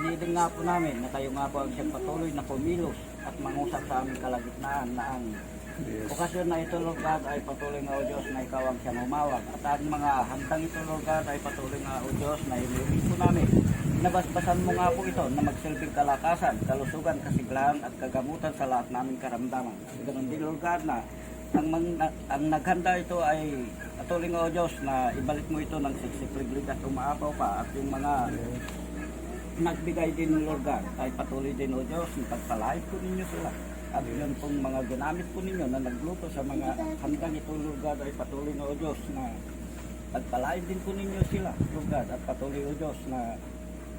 Nilin nga po namin na kayo nga po ang siyang patuloy na pumilos at mangusap sa aming kalagitnaan na ang okasyon na ito, Lord God, ay patuloy nga o Diyos na ikaw ang siyang umawag. At ang mga handang ito, Lord God, ay patuloy nga o Diyos na hinihiling po namin. Nabasbasan mo nga po ito na magsilbing kalakasan, kalusugan, kasiglahan at kagamutan sa lahat naming karamdaman. Ganun din, Lord God, na ang naghanda ito ay patuloy nga o Diyos na ibalik mo ito ng siksipliglig at umaapaw pa. At yung mga nagbigay din, Lord God, ay patuloy din o Diyos, pagpalain po ninyo sila. At yun pong mga ginamit po ninyo na nagluto sa mga handang ito, Lord God, ay patuloy na o Diyos na pagpalain din po ninyo sila, Lord God, at patuloy o Diyos na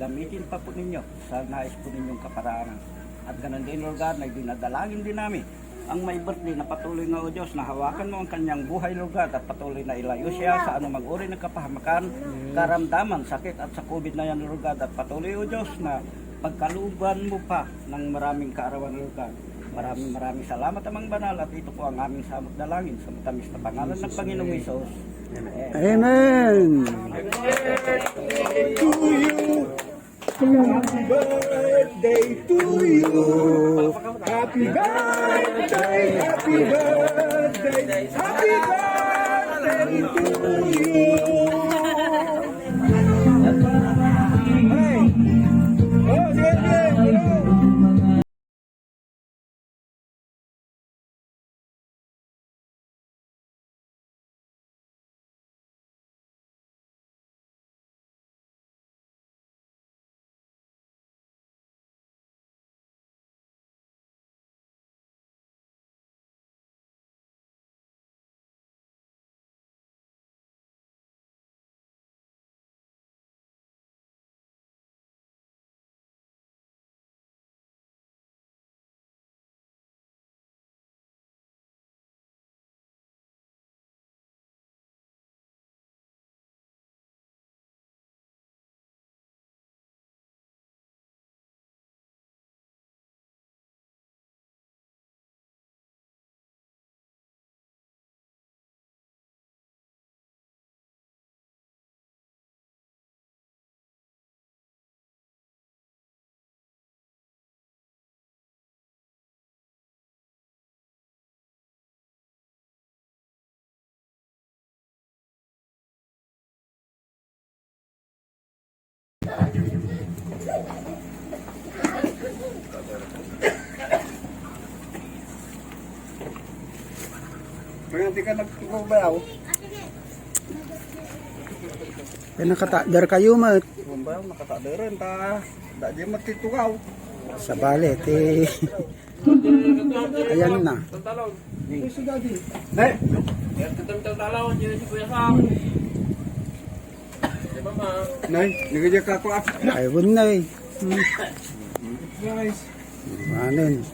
gamitin pa po ninyo sa nais po ninyong kaparaanan. At ganun din, Lord God, na dinadalangin din namin ang may birthday na patuloy nga o Diyos na hawakan mo ang kanyang buhay, Lord God, at patuloy na ilayo siya sa anumang uri ng kapahamakan, karamdaman, sakit at sa COVID na yan, Lord God, at patuloy o Diyos na pagkaluban mo pa ng maraming kaarawan, Lord God. Maraming salamat, Amang Banal, at ito po ang aming samot dalangin sa matamis na pangalan ng Panginoong Hesus. Amen. To you. Happy birthday to you. Happy birthday, happy birthday, happy birthday to you. Hey. Oh, sige. Kaya di ka nagtubaw. Kaya nakatadar kayo mat. Tubaw, nakatadaran ta. Dadi matitukaw. Sa balit eh. Ayan na. Ito dadi. Eh, nay, nigaya ka ko af. Ayun na eh. Guys. Manin.